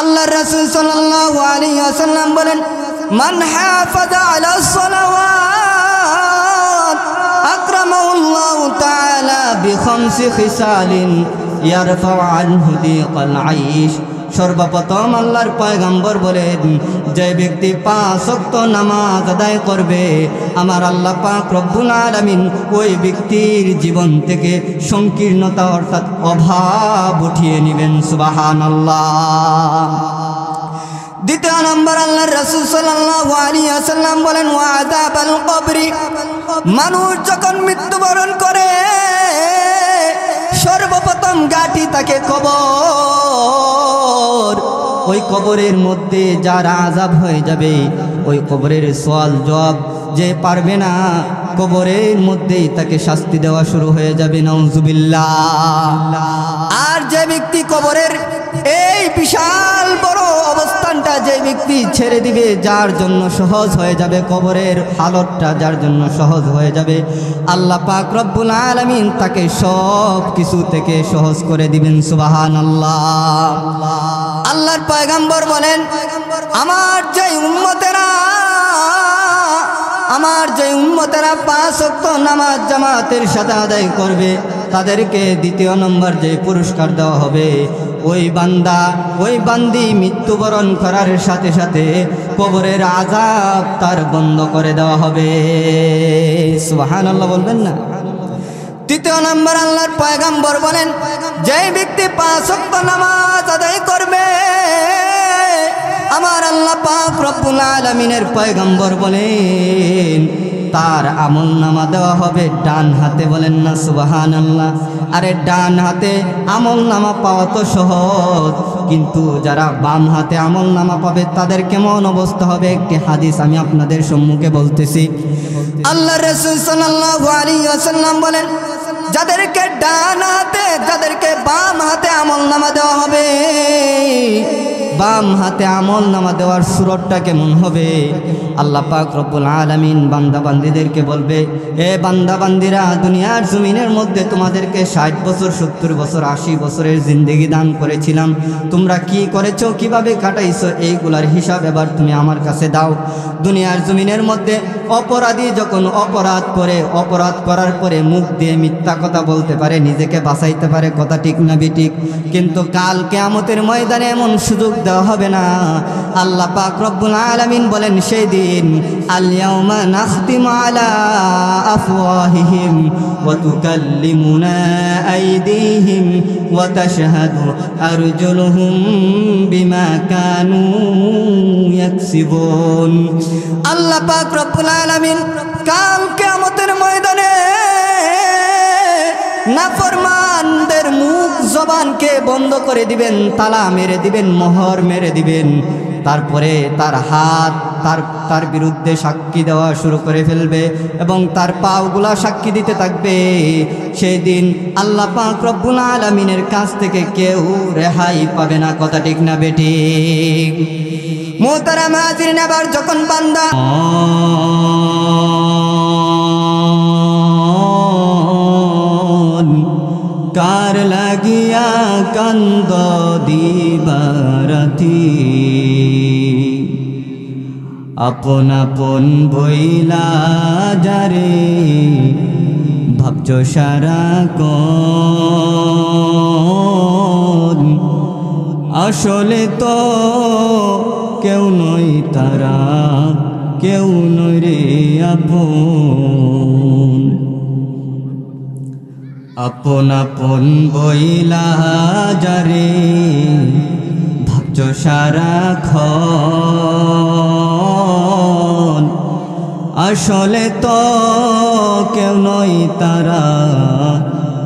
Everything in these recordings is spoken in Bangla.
আল্লাহর রাসূল সাল্লাল্লাহু আলাইহি ওয়াসাল্লাম বলেন, মান হাফাযা আলাস সালাওয়াত আকরামাহুল্লাহু তাআলা বিখামসি খিসালিন ইয়ারফাউ আনহু দিকাল আইশ। সর্বপ্রথম আল্লাহর পয়গম্বর বলেন, যে ব্যক্তি 5 ওয়াক্ত নামাজ আদায় করবে, আমার আল্লাহ পাক রব্বুল আলামিন ওই ব্যক্তির জীবন থেকে সংকীর্ণতা অর্থাৎ অভাব উঠিয়ে নেবেন। সুবহানাল্লাহ। দ্বিতীয় নম্বর, আল্লাহর রাসূল সাল্লাল্লাহু আলাইহি ওয়াসাল্লাম বলেন, ওয়া আযাবাল কবরি, মানুষ যখন মৃত্যুবরণ করে সর্বপ্রথম গাটি তাকে কবর। ওই কবরের মধ্যে যারা আযাব হয়ে যাবে, ওই কবরের সওয়াল জবাব যে পারবে না, কবরের মধ্যেই তাকে শাস্তি দেওয়া শুরু হয়ে যাবে। নাউজুবিল্লাহ। আর যে ব্যক্তি কবরের এই বিশাল বড় অবস্থানটা যে ব্যক্তি ছেড়ে দিবে, যার জন্য সহজ হয়ে যাবে কবরের হালতটা, যার জন্য সহজ হয়ে যাবে, আল্লাহ পাক রব্বুল আলামিন তাকে সব কিছু থেকে সহজ করে দিবেন। সুবহানাল্লাহ। আল্লাহর পয়গম্বর বলেন, আমার যে উম্মতেরা 5 ওয়াক্ত নামাজ জামাতের সাথে আদায় করবে, তাদেরকে দ্বিতীয় নম্বর যে পুরস্কার দেওয়া হবে, ওই বান্দি মৃত্যুবরণ করার সাথে সাথে কবরের আযাব তার বন্ধ করে দেওয়া হবে। সুবহানাল্লাহ বলবেন না? তৃতীয় নম্বর, আল্লাহর পয়গম্বর বলেন, যে ব্যক্তি 5 ওয়াক্ত নামাজ আদায় করবে, আমার আল্লাহ পাক রব্বুল আলামিনের পয়গম্বর বলেন, তার আমল নামা দেওয়া হবে ডান হাতে। বলেন না সুবহানাল্লাহ। আরে ডান হাতে আমল নামা পাওয়া তো সহজ, কিন্তু যারা বাম হাতে আমল নামা পাবে তাদের কেমন অবস্থা হবে, একটি হাদিস আমি আপনাদের সম্মুখে বলতেছি। আল্লাহর রাসূল সাল্লাল্লাহু আলাইহি ওয়াসাল্লাম বলেন, যাদেরকে ডান হাতে, যাদেরকে বাম হাতে আমল নামা দেওয়া হবে, বাম হাতে আমল নামা দেওয়ার সুরতটা কেমন হবে? আল্লাহ পাক রব্বুল আলামিন বান্দা বান্দীদেরকে বলবে, এ বান্দা বান্দীরা, দুনিয়ার জমিনের মধ্যে তোমাদেরকে 60 বছর 70 বছর 80 বছরের জিন্দেগি দান করেছিলাম, তোমরা কি করেছো, কিভাবে কাটাইছো, এইগুলার হিসাব এবার তুমি আমার কাছে দাও। দুনিয়ার জমিনের মধ্যে অপরাধী যখন অপরাধ করার পরে মুখ দিয়ে মিথ্যা কথা বলতে পারে, নিজেকে বাঁচাইতে পারে, কথা ঠিক না বেঠিক, কিন্তু কাল কিয়ামতের ময়দানে এমন সুযোগ দেওয়া হবে না। আল্লাহ পাক রব্বুল আলামিন বলেন, সেই দিন আল-ইয়াওমা নাখতিমু আলা আফওয়াহিহিম ওয়া তুকাল্লিমুনা আইদিহিম ওয়া তাশহাদু আরজুলুহুম বিমা কানু ইয়াকসিবুন। আল্লাহ পাক রব্বুল আলামিন কাল কিয়ামতের ময়দানে নাফরমানদের মুখ জবানকে বন্ধ করে দিবেন, তালা মেরে দিবেন, মোহর মেরে দিবেন। তারপরে তার হাত তার বিরুদ্ধে সাক্ষী দেওয়া শুরু করে ফেলবে এবং তার পাগুলা সাক্ষী দিতে থাকবে। সেই দিন আল্লাহ পাক রব্বুল আলামিনের কাছ থেকে কেউ রেহাই পাবে না, কথা ঠিক না বেঠিক? মুহতারাম হাজিরিন, আবার যখন বান্দা কার লাগিয়া কান্দ দিবারাতি, আপন আপন বইলা যারে ভাবছ সারাক্ষণ, আসলে তো কেউ নয় তারা, কেউ নয় রে আপন। আপন আপন বইলা যারে ভাবছ সারাক্ষণ, আসলে তো কেউ নয় তারা,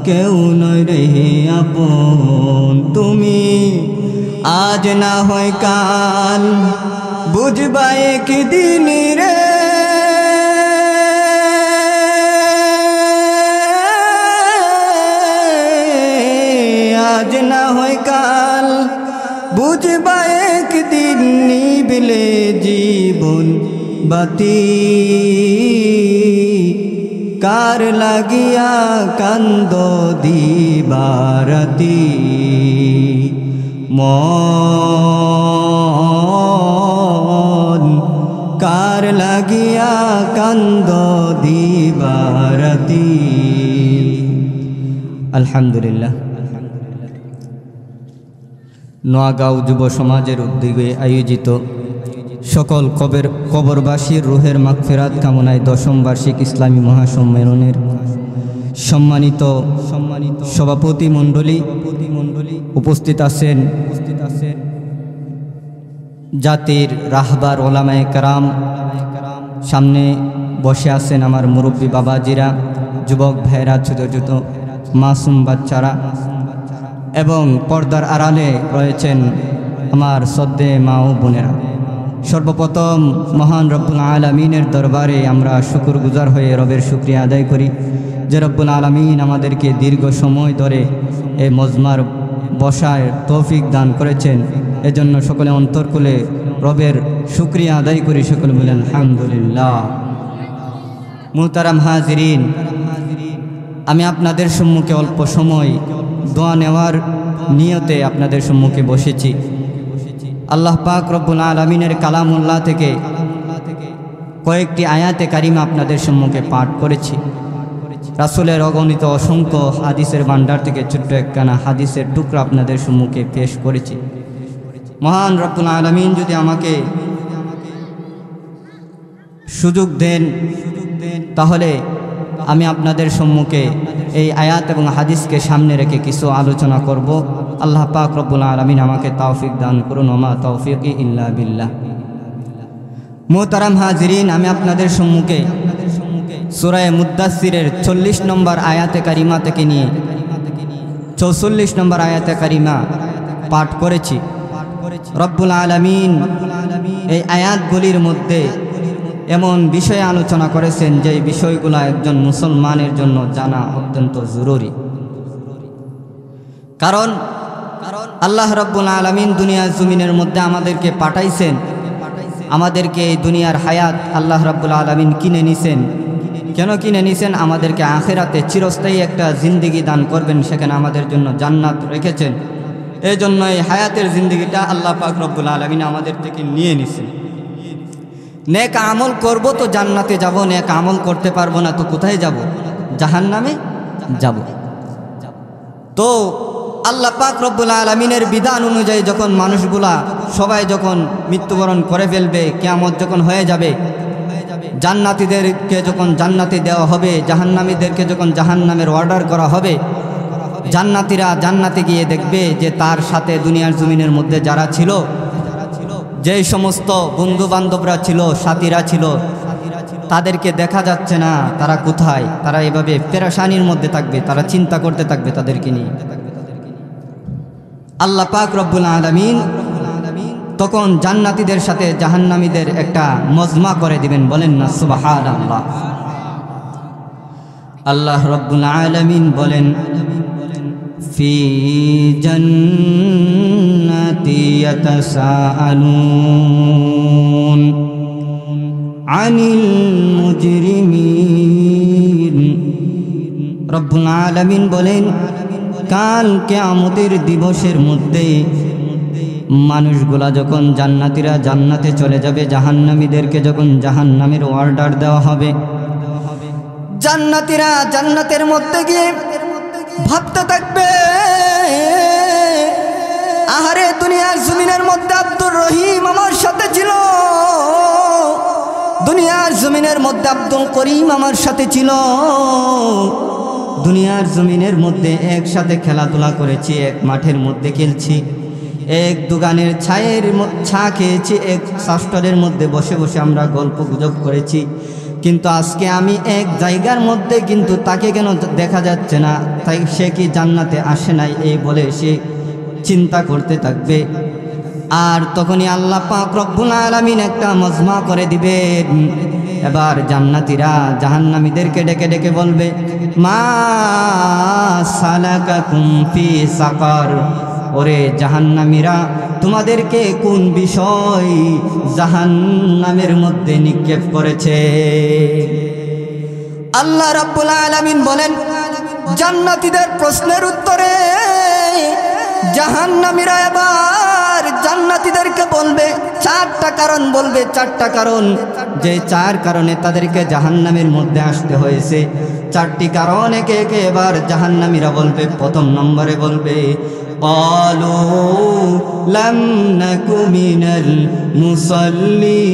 কেউ নয় রে আপন। তুমি আজ না হয় কাল বুঝবা একদিন রে, আজ না হয় কাল বুঝবা একদিন, নিবিলে জীবন বাতি, কার লাগিয়া কান্দ দিবারাতি। জাগিয়া কান্দ দিবারাতি। আলহামদুলিল্লাহ। নোয়াগাঁও যুব সমাজের উদ্যোগে আয়োজিত সকল কবরবাসীর রুহের মাগফিরাত কামনায় 10ম বার্ষিক ইসলামী মহাসম্মেলনের সম্মানিত সভাপতি মণ্ডলী উপস্থিত আছেন জাতির রাহবার ওলামায়ে কেরাম, সামনে বসে আছেন আমার মুরব্বী বাবাজিরা, যুবক ভাইরা, ছোট ছোট মাসুম বাচ্চারা, এবং পর্দার আড়ালে রয়েছেন আমার শ্রদ্ধেয় মা ও বোনেরা। সর্বপ্রথম মহান রব্বুল আলামিনের দরবারে আমরা শুকরগুজার হয়ে রবের শুকরিয়া আদায় করি যে রব্বুল আলামিন আমাদেরকে দীর্ঘ সময় ধরে এই মজমার বসার তৌফিক দান করেছেন। এজন্য সকলে অন্তরকুলে রবের শুকরিয়া আদায় করি, সকলে বলেন আলহামদুলিল্লাহ। মুহতারাম হাজিরিন, আমি আপনাদের সম্মুখে অল্প সময় দোয়া নেওয়ার নিয়তে আপনাদের সম্মুখে বসেছি। আল্লাহ পাক রব্বুল আলামিনের কালামুল্লাহ থেকে কয়েকটি আয়াতে কারিমা আপনাদের সম্মুখে পাঠ করেছি। রাসূলের অগণিত অসংখ্য হাদিসের ভান্ডার থেকে ছোট্ট একখানা হাদিসের টুকরা আপনাদের সম্মুখে পেশ করেছি। মহান রব্বুল আলামিন যদি আমাকে সুযোগ দেন তাহলে আমি আপনাদের সম্মুখে এই আয়াত এবং হাদিসকে সামনে রেখে কিছু আলোচনা করব। আল্লাহ পাক রব্বুল আলামিন আমাকে তৌফিক দান করুন। ওমা তৌফিকি ইল্লা বিল্লাহ। মুহতারাম হাজিরিন, আমি আপনাদের সম্মুখে সূরা মুদ্দাসসিরের 40 নম্বর আয়াতে কারিমা থেকে নিয়ে 44 নম্বর আয়াতে কারিমা পাঠ করেছি। রব্বুল আলামিন এই আয়াতগুলির মধ্যে এমন বিষয়ে আলোচনা করেছেন যে বিষয়গুলো একজন মুসলমানের জন্য জানা অত্যন্ত জরুরি। কারণ আল্লাহ রব্বুল আলামিন দুনিয়ার জমিনের মধ্যে আমাদেরকে পাঠাইছেন, আমাদেরকে এই দুনিয়ার হায়াত আল্লাহ রব্বুল আলামিন কিনে নিছেন। কেন কিনে নিছেন? আমাদেরকে আখিরাতে চিরস্থায়ী একটা জিন্দেগি দান করবেন, সেখানে আমাদের জন্য জান্নাত রেখেছেন। এই জন্য এই হায়াতের জিন্দেগিটা আল্লাহ পাক রব্বুল আলামিন আমাদের থেকে নিয়ে নিছেন। নেক আমল করব তো জান্নাতে যাব, নেক আমল করতে পারবো না তো কোথায় যাব? জাহান্নামে যাব। তো আল্লাহ পাক রব্বুল আলামিনের বিধান অনুযায়ী যখন মানুষগুলা সবাই যখন মৃত্যুবরণ করে ফেলবে, কিয়ামত যখন হয়ে যাবে, জান্নাতীদেরকে যখন জান্নাতে দেওয়া হবে, জাহান্নামীদেরকে যখন জাহান্নামের অর্ডার করা হবে, জান্নাতীরা জান্নাতে গিয়ে দেখবে যে তার সাথে দুনিয়ার জমিনের মধ্যে যারা ছিল, যেই সমস্ত বন্ধু বান্ধবরা ছিল, সাথীরা ছিল, তাদেরকে দেখা যাচ্ছে না। তারা কোথায়? তারা এভাবে পেরেশানির মধ্যে থাকবে, তারা চিন্তা করতে থাকবে তাদেরকে নিয়ে। আল্লাহ পাক রব্বুল আলামিন তখন জান্নাতীদের সাথে জাহান্নামীদের একটা মজমা করে দিবেন। বলেন না সুবহানাল্লাহ। আল্লাহ রব্বুল আলামিন বলেন, ফি জান্নাতি ইয়াতাসাআলুন আনিল মুজরিমিন। রব্বুল আলামিন বলেন, কাল কিয়ামতের দিবসের মধ্যে মানুষগুলা যখন জান্নাতীরা জান্নাতে চলে যাবে, জাহান্নামীদেরকে যখন জাহান্নামের অর্ডার দেওয়া হবে, জান্নাতীরা জান্নাতের মধ্যে গিয়ে ভাবতে থাকবে, আহারে দুনিয়ার জমিনের মধ্যে আব্দুর রহিম আমার সাথে ছিল, দুনিয়ার জমিনের মধ্যে আব্দুল করিম আমার সাথে ছিল, দুনিয়ার জমিনের মধ্যে একসাথে খেলাধুলা করেছি, এক মাঠের মধ্যে খেলছি, এক দোকানের ছা খেয়েছি, এক শাস্ত্রের মধ্যে বসে বসে আমরা গল্প গুজব করেছি, কিন্তু আজকে আমি এক জায়গার মধ্যে, কিন্তু তাকে কেন দেখা যাচ্ছে না? তাই সে কি জান্নাতে আসে নাই? এই বলে সে চিন্তা করতে থাকবে। আর তখনই আল্লাহ পাক রব্বুল আলামিন একটা মজমা করে দিবেন। এবার জান্নাতীরা জাহান্নামীদেরকে ডেকে ডেকে বলবে, মা সালাকাকুম ফি সাকার। ওরে জাহান্নামীরা, তোমাদেরকে কোন বিষয় জাহান্নামের মধ্যে নিক্ষেপ করেছে? আল্লাহ রাব্বুল আলামিন বলেন, জান্নাতীদের প্রশ্নের উত্তরে জাহান্নামীরা এবার জান্নাতীদেরকে বলবে, চারটা কারণ বলবে, চারটা কারণ, যে চার কারণে তাদেরকে জাহান্নামের মধ্যে আসতে হয়েছে। চারটি কারণ একে একে এবার জাহান্নামীরা বলবে। প্রথম নম্বরে বলবে, ক্বালু লাম নাকু মিনাল মুসাল্লিন।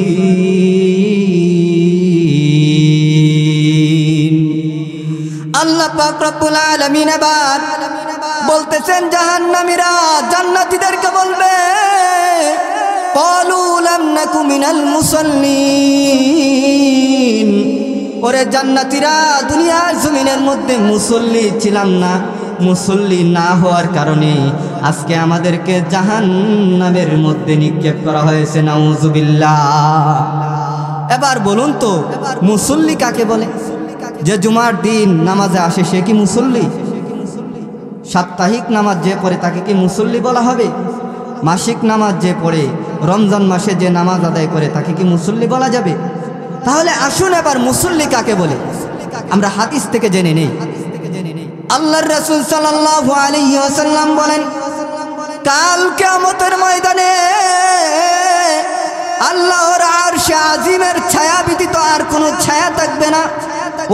আল্লাহ পাক রব্বুল আলামিন এবার বলতেছেন জাহান্নামীরা জান্নাতীদেরকে বলবে, ক্বালু লাম নাকু মিনাল মুসাল্লিন, ওরে জান্নাতীরা দুনিয়ার জমিনের মধ্যে মুসল্লি ছিলাম না, মুসল্লি না হওয়ার কারণে আজকে আমাদেরকে জাহান্নামের মধ্যে নিক্ষেপ করা হয়েছে, নাউজুবিল্লাহ। এবার বলুন তো মুসল্লি কাকে বলে? যে জুমার দিন নামাজে আসে সে কি মুসল্লি? সাপ্তাহিক নামাজ যে পড়ে তাকে কি মুসল্লি বলা হবে? মাসিক নামাজ যে পড়ে, রমজান মাসে যে নামাজ আদায় করে তাকে কি মুসল্লি বলা যাবে? তাহলে আসুন এবার মুসল্লি কাকে বলে আমরা হাদিস থেকে জেনে নেই। আল্লাহর রাসূল সাল্লাল্লাহু আলাইহি ওয়াসাল্লাম বলেন, কাল কিয়ামতের ময়দানে আল্লাহর আরশে আজিমের ছায়া ব্যতীত আর কোনো ছায়া থাকবে না।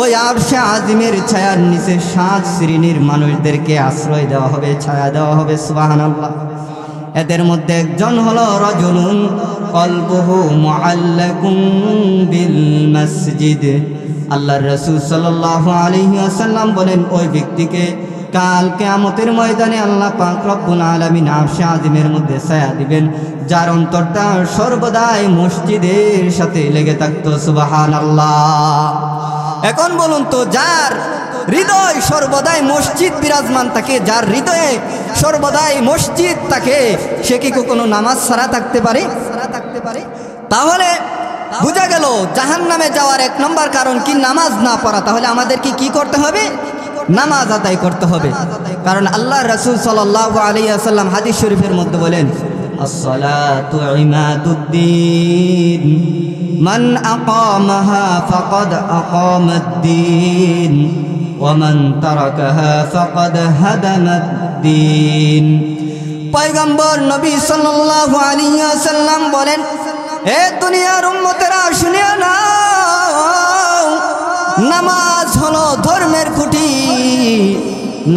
ওই আরশে আজিমের ছায়ার নিচে 7 শ্রেণীর মানুষদেরকে আশ্রয় দেওয়া হবে, ছায়া দেওয়া হবে, সুবহানাল্লাহ। এদের মধ্যে একজন হলো রাজুলুন কলবুহু মুআল্লাকুম বিল মসজিদ। আল্লাহর রাসূল সাল্লাল্লাহু আলাইহি ওয়াসাল্লাম বলেন, ওই ব্যক্তিকে কাল কিয়ামতের ময়দানে আল্লাহ পাক রব্বুল আলামিন আরশে আজিমের মধ্যে ছায়া দিবেন, যার অন্তরটা সর্বদাই মসজিদের সাথে লেগে থাকতো, সুবহানাল্লাহ। এখন বলুন তো, যার হৃদয় সর্বদাই মসজিদ বিরাজমান থাকে, যার হৃদয়ে সর্বদাই মসজিদ থাকে, সে কি কোনো নামাজ ছাড়া থাকতে পারে? তাহলে বুঝা গেল জাহান্নামে যাওয়ার 1 নম্বর কারণ কি? নামাজ না পড়া। তাহলে আমাদেরকে কি করতে হবে? নামাজ আদায় করতে হবে। কারণ আল্লাহর রাসূল সাল্লাল্লাহু আলাইহি ওয়াসাল্লাম হাদিস শরীফের মধ্যে বলেন, আসসালাতু ইমাদুদ্দিন মান আকামাহা ফাকাদ আকামাদ্দিন ওয়া মান তারাকাহা ফাকাদ হাদামাদ্দিন। পয়গম্বর নবী সাল্লাল্লাহু আলাইহি ওয়াসাল্লাম বলেন, এ দুনিয়ার উম্মতেরা শুনিয়া নাও, নামাজ হলো ধর্মের খুঁটি।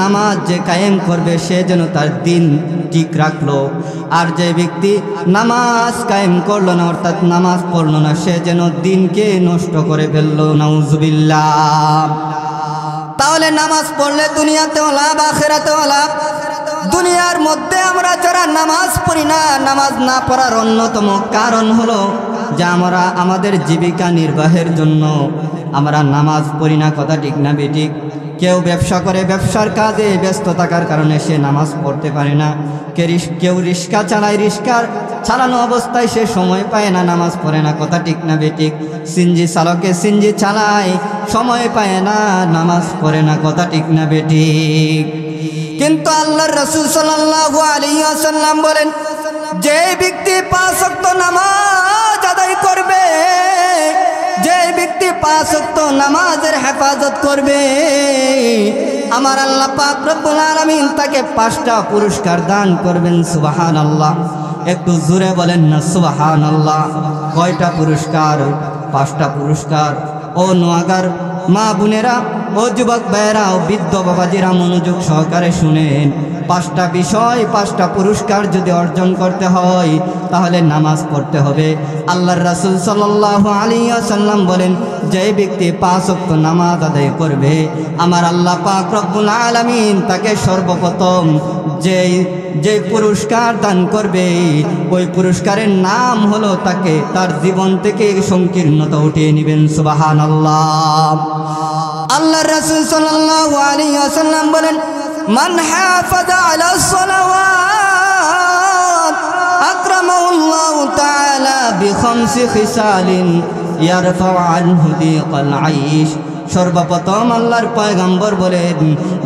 নামাজ যে কায়েম করবে সে যেন তার দিন ঠিক রাখলো, আর যে ব্যক্তি নামাজ কায়েম করলো না অর্থাৎ নামাজ পড়লো না সে যেন দিনকে নষ্ট করে ফেললো, নাউজুবিল্লাহ। তাহলে নামাজ পড়লে দুনিয়াতেও লাভ, আখিরাতেও লাভ। দুনিয়ার মধ্যে আমরা যারা নামাজ পড়ি না, নামাজ না পড়ার অন্যতম কারণ হলো যে আমরা আমাদের জীবিকা নির্বাহের জন্য আমরা নামাজ পড়ি না, কথা ঠিক না বেঠিক? কেউ ব্যবসা করে, ব্যবসার কাজে ব্যস্ত থাকার কারণে সে নামাজ পড়তে পারে না। কেউ রিক্সা চালায়, রিক্সার চালানো অবস্থায় সে সময় পায় না, নামাজ পড়ে না, কথা ঠিক না বেঠিক? সিনজি চালকে সিনজি চালায়, সময় পায় না, নামাজ পড়ে না, কথা ঠিক না বেঠিক? কিন্তু আল্লাহর রাসূল সাল্লাল্লাহু আলাইহি ওয়াসাল্লাম বলেন, যে ব্যক্তি 5 ওয়াক্ত নামাজ আদায় করবে, যে ব্যক্তি 5 ওয়াক্ত নামাজের হেফাজত করবে, আমার আল্লাহ পাক রব্বুল আলামিন তাকে 5টা পুরস্কার দান করবেন, সুবহানাল্লাহ। একটু জোরে বলেন না সুবহানাল্লাহ। কয়টা পুরস্কার? 5টা পুরস্কার। ও নোয়াগার মা বোনেরা, ও যুবক ভাইয়েরা, ও বৃদ্ধ বাবাজিরা মনোযোগ সহকারে শুনেন। 5টা বিষয়, 5টা পুরস্কার যদি অর্জন করতে হয় তাহলে নামাজ পড়তে হবে। আল্লাহর রাসূল সাল্লাল্লাহু আলাইহি ওয়াসাল্লাম বলেন, যে ব্যক্তি 5 ওয়াক্ত নামাজ আদায় করবে, আমার আল্লাহ পাক রব্বুল আলামিন তাকে সর্বপ্রথম যে পুরস্কার দান করবে, ওই পুরস্কারের নাম হলো তাকে তার জীবন থেকে সংকীর্ণতা উঠিয়ে নেবেন, সুবহানাল্লাহ। আল্লাহর রাসূল সাল্লাল্লাহু আলাইহি ওয়াসাল্লাম বলেন, মান হাফাযা আলাস সালাওয়াত আকরামাহুল্লাহু তাআলা বিখামসি খিসালিন ইয়ারফাউ আনহু দিকাল আইশ। সর্বপ্রথম আল্লাহর পয়গম্বর বলেন,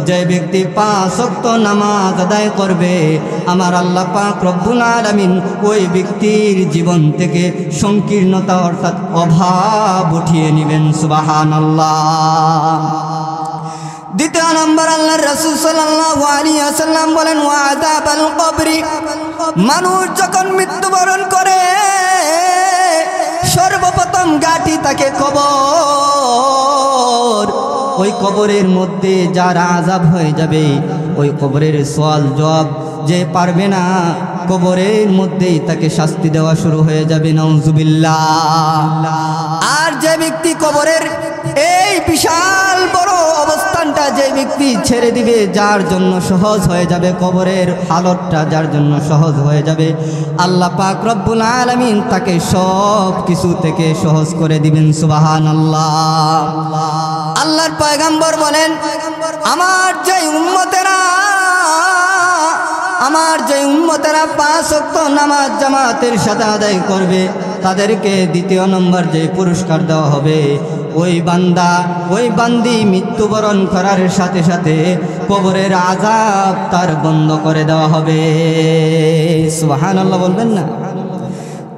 যে ব্যক্তি 5 ওয়াক্ত নামাজ আদায় করবে, আমার আল্লাহ পাক রব্বুল আলামিন ওই ব্যক্তির জীবন থেকে সংকীর্ণতা অর্থাৎ অভাব উঠিয়ে নেবেন, সুবহানাল্লাহ। দ্বিতীয় নম্বর আল্লাহর রাসূল সাল্লাল্লাহু আলাইহি ওয়াসাল্লাম বলেন, ওয়া আযাবাল কবরি। মানুষ যখন মৃত্যুবরণ করে গাঁটি তাকে কবর। ওই কবরের মধ্যে যার আযাব হয়ে যাবে, ওই কবরের সওয়াল জবাব যে পারবে না, কবরের মধ্যেই তাকে শাস্তি দেওয়া শুরু হয়ে যাবে। নাউজুবিল্লাহ। আর যে ব্যক্তি কবরের এই বিশাল বড় অবস্থানটা যে ব্যক্তি ছেড়ে দিবে, যার জন্য সহজ হয়ে যাবে কবরের হালতটা, যার জন্য সহজ হয়ে যাবে, আল্লাহ পাক রব্বুল আলামিন তাকে সব কিছু থেকে সহজ করে দিবেন। সুবহানাল্লাহ। আল্লাহর পয়গম্বর বলেন, আমার যে উম্মতেরা 5 ওয়াক্ত নামাজ জামাতের সাথে আদায় করবে, তাদেরকে দ্বিতীয় নম্বর যে পুরস্কার দেওয়া হবে, ওই বান্দি মৃত্যুবরণ করার সাথে সাথে কবরের আযাব তার বন্ধ করে দেওয়া হবে। সুবহানাল্লাহ বলবেন না?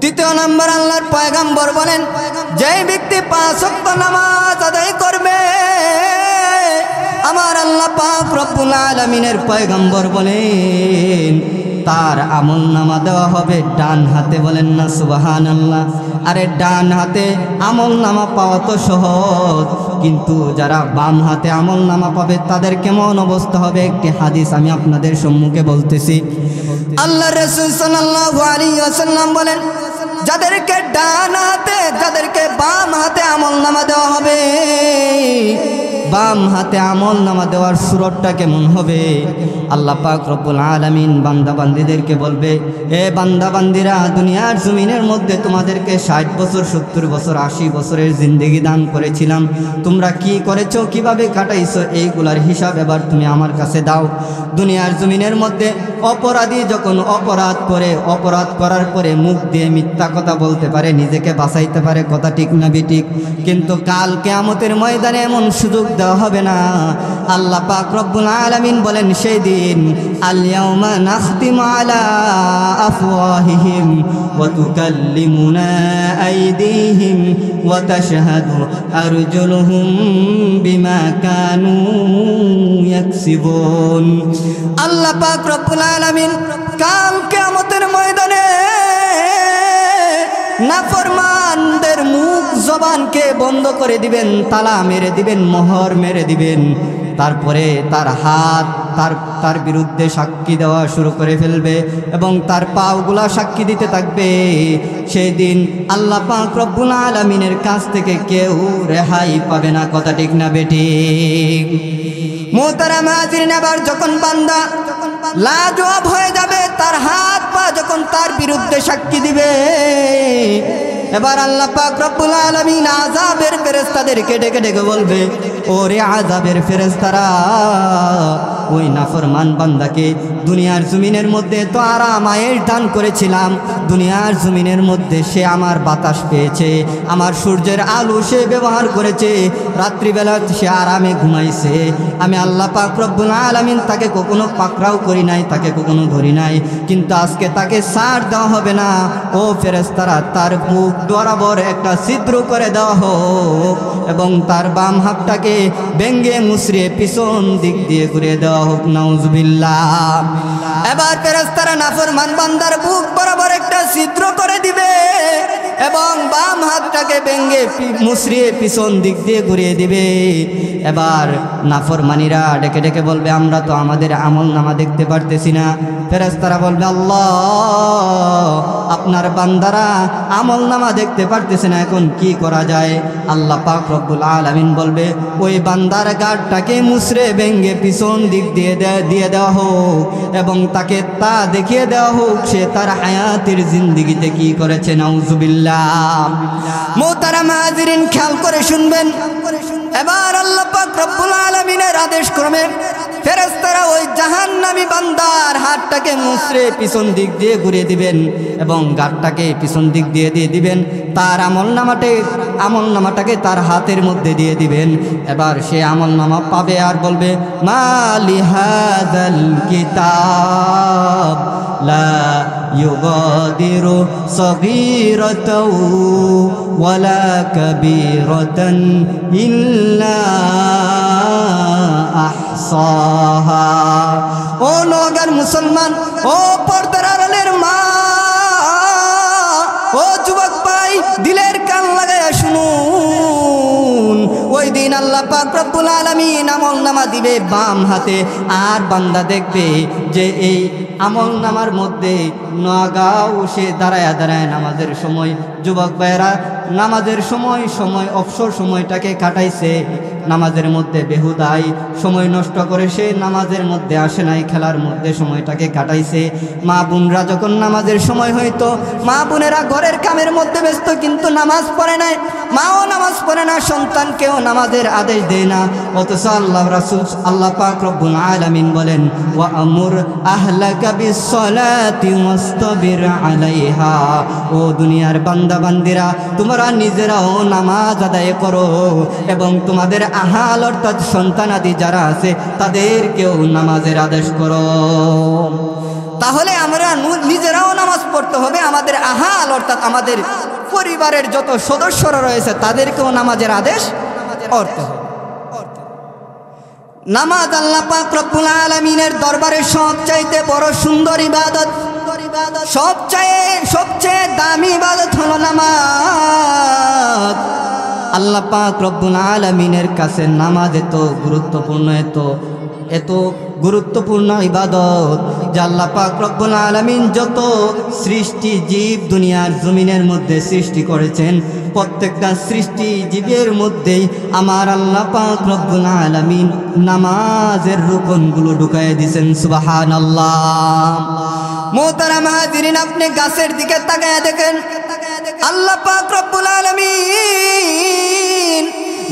তৃতীয় নম্বর আল্লাহর পয়গম্বর বলেন, যে ব্যক্তি 5 ওয়াক্ত নামাজ আদায় করবে, আমার আল্লাহ পাক রব্বুল আলামিনের পয়গম্বর বলেন, তার আমলনামা দেওয়া হবে ডান হাতে। বলেন না সুবহানাল্লাহ। আরে ডান হাতে আমলনামা পাওয়া তো সহজ, কিন্তু যারা বাম হাতে আমলনামা পাবে তাদের কেমন অবস্থা হবে, একটি হাদিস আমি আপনাদের সম্মুখে বলতেছি। আল্লাহর রাসূল সাল্লাল্লাহু আলাইহি ওয়াসাল্লাম বলেন, যাদেরকে ডান হাতে, যাদেরকে বাম হাতে আমলনামা দেওয়া হবে, বাম হাতে আমলনামা দেওয়ার সুরতটা কেমন হবে? আল্লাহ পাক রব্বুল আলামিন বান্দা বান্দীদেরকে বলবে, এ বান্দা বান্দীরা, দুনিয়ার জমিনের মধ্যে তোমাদেরকে 60 বছর 70 বছর 80 বছরের জিন্দেগি দান করেছিলাম, তোমরা কি করেছো, কিভাবে কাটাইছো, এইগুলার হিসাব এবার তুমি আমার কাছে দাও। দুনিয়ার জমিনের মধ্যে অপরাধী যখন অপরাধ করে, অপরাধ করার পরে মুখ দিয়ে মিথ্যা কথা বলতে পারে, নিজেকে বাঁচাইতে পারে, কথা ঠিক না বেঠিক, কিন্তু কাল কিয়ামতের ময়দানে এমন সুযোগ দেওয়া হবে না। আল্লাহ পাক রব্বুল আলামিন বলেন, সেই দিন আল-ইয়াওমা নাখতিমু আলা আফওয়াহিহিম ওয়া তুকাল্লিমুনা আইদিহিম ওয়া তাশহাদু আরজুলুহুম বিমা কানু ইয়াকসিবুন। আল্লাহ পাক রব্বুল আলামিন কাল কিয়ামতের ময়দানে নাফরমানদের মুখ জবানকে বন্ধ করে দিবেন, তালা মেরে দিবেন, মোহর মেরে দিবেন। তারপরে তার হাত তার বিরুদ্ধে সাক্ষী দেওয়া শুরু করে ফেলবে এবং তার পাগুলা সাক্ষী দিতে থাকবে। সেই দিন আল্লাহ পাক রব্বুল আলামিনের কাছ থেকে কেউ রেহাই পাবে না, কথা ঠিক না বেঠিক? মুহতারাম হাজিরিন, আবার যখন বান্দা লাজবাব হয়ে যাবে, তার হাত পা যখন তার বিরুদ্ধে সাক্ষী দিবে, এবার আল্লাহ পাক রব্বুল আলামিন আযাবের ফেরেশতাদেরকে ডেকে ডেকে বলবে, ওরে আযাবের ফেরেশতারা, ওই নাফরমান বান্দাকে দুনিয়ার জমিনের মধ্যে তো আরাম আয়েশ দান করেছিলাম, দুনিয়ার জমিনের মধ্যে সে আমার বাতাস পেয়েছে, আমার সূর্যের আলো সে ব্যবহার করেছে, রাত্রিবেলা সে আরামে ঘুমাইছে, আমি আল্লাহ পাক রব্বুল আলামিন তাকে কখনো পাকড়াও করি নাই, তাকে কখনো ধরি নাই, কিন্তু আজকে তাকে ছাড় দেওয়া হবে না। ও ফেরেশতারা, তার মুখ বরাবর একটা ছিদ্র করে দেওয়া হোক এবং তার বাম হাতটাকে ভেঙ্গে মুচড়ে পিছন দিক দিয়ে ঘুরিয়ে দেওয়া হোক। নাউজুবিল্লাহ। এবার ফেরেশতারা নাফরমান বান্দার বুক বরাবর একটা ছিদ্র করে দিবে এবং বাম হাতটাকে ভেঙ্গে মুচড়িয়ে পিছন দিক দিয়ে ঘুরিয়ে দিবে। এবার নাফরমানিরা ডেকে ডেকে বলবে, আমরা তো আমাদের আমলনামা দেখতে পারতেছি না। ফেরেশতারা বলবে, আল্লাহ, আপনার বান্দারা আমলনামা দেখতে পারতেছে না, এখন কি করা যায়? আল্লাহ পাক রব্বুল আলামিন বলবে, ওই বান্দার গাড়টাকে মুচড়ে ভেঙ্গে পিছন দিক দিয়ে দেওয়া হোক এবং তাকে তা দেখিয়ে দেওয়া হোক সে তার হায়াতের জিন্দেগিতে কি করেছে। নাউজুবিল্লাহ। মুহতারাম হাজিরিন, খেয়াল করে শুনবেন। এবার আল্লাহ পাক রব্বুল আলামিনের আদেশ ক্রমে ফেরেশতারা ওই জাহান্নামী বান্দার হাতটাকে মুচড়ে পিছন দিক দিয়ে ঘুরিয়ে দিবেন এবং গাড়টাকে পিছন দিক দিয়ে দিবেন, তার আমলনামাটাকে তার হাতের মধ্যে দিয়ে দিবেন। এবার সে আমলনামা পাবে আর বলবে, মালি হাযাল কিতাব লা ইউগাদিরু সগীরাতাও ওয়ালা কাবীরাতান ইল্লা আহসাহা। ও নওগাঁর মুসলমান, ও পর্দার আড়ালের মা, ও যুবক ভাই, দিলের কান লাগায়া শুনে দিন আল্লাহ পাক রব্বুল আলামিন আমলনামা দিবে বাম হাতে, আর বান্দা দেখবে যে এই আমলনামার মধ্যে নগাঁও সে দাঁড়ায় দাঁড়ায় নামাজের সময়, যুবক ভাইয়েরা নামাজের সময় অবসর সময়টাকে কাটাইছে নামাজের মধ্যে, বেহুদাই সময় নষ্ট করে সে নামাজের মধ্যে আসে নাই, খেলার মধ্যে সময়টাকে কাটাইছে। মা বোনরা যখন নামাজের সময় হইতো, মা বোনেরা ঘরের কামের মধ্যে ব্যস্ত, কিন্তু নামাজ পড়ে নাই, মাও নামাজ পড়ে না, সন্তানকেও নামাজের আদেশ দেয় না। অথচ আল্লাহ রাসূল আল্লাহ পাক রব্বুল আলামিন বলেন, ওয়া আমুর আহলাকা বিসসালাতি ওয়াসতাবির আলাইহা, ও দুনিয়ার বান্দা বান্দিরা তোমরা নিজেরাও নামাজ আদায় করো এবং তোমাদের আহাল অর্থাৎ সন্তানাদি যারা আছে তাদেরকেও নামাজের আদেশ করো। তাহলে আমরা নিজেরাও নামাজ পড়তে হবে, আমাদের আহাল অর্থাৎ আমাদের পরিবারের যত সদস্যরা রয়েছে তাদেরকেও নামাজের আদেশ করতে হবে। নামাজ আল্লাহ পাক রব্বুল আলামিনের দরবারে সবচাইতে বড় সুন্দর ইবাদত, সবচেয়ে দামি ইবাদত হলো নামাজ। আল্লাহ পাক রব্বুল আলামিনের কাছে নামাজ এত গুরুত্বপূর্ণ, এত গুরুত্বপূর্ণ ইবাদত যে আল্লাহ পাক রব্বুল আলামিন যত সৃষ্টি জীব দুনিয়ার জমিনের মধ্যে সৃষ্টি করেছেন, প্রত্যেকটা সৃষ্টি জীবের মধ্যেই আমার আল্লাহ পাক রব্বুল আলামিন নামাজের রুকনগুলো ঢুকায় দিয়েছেন। সুবহানাল্লাহ। মোহতারাম হাজিরিন, আপনি গাছের দিকে তাকায় দেখেন, আল্লাহ পাক রব্বুল আলামিন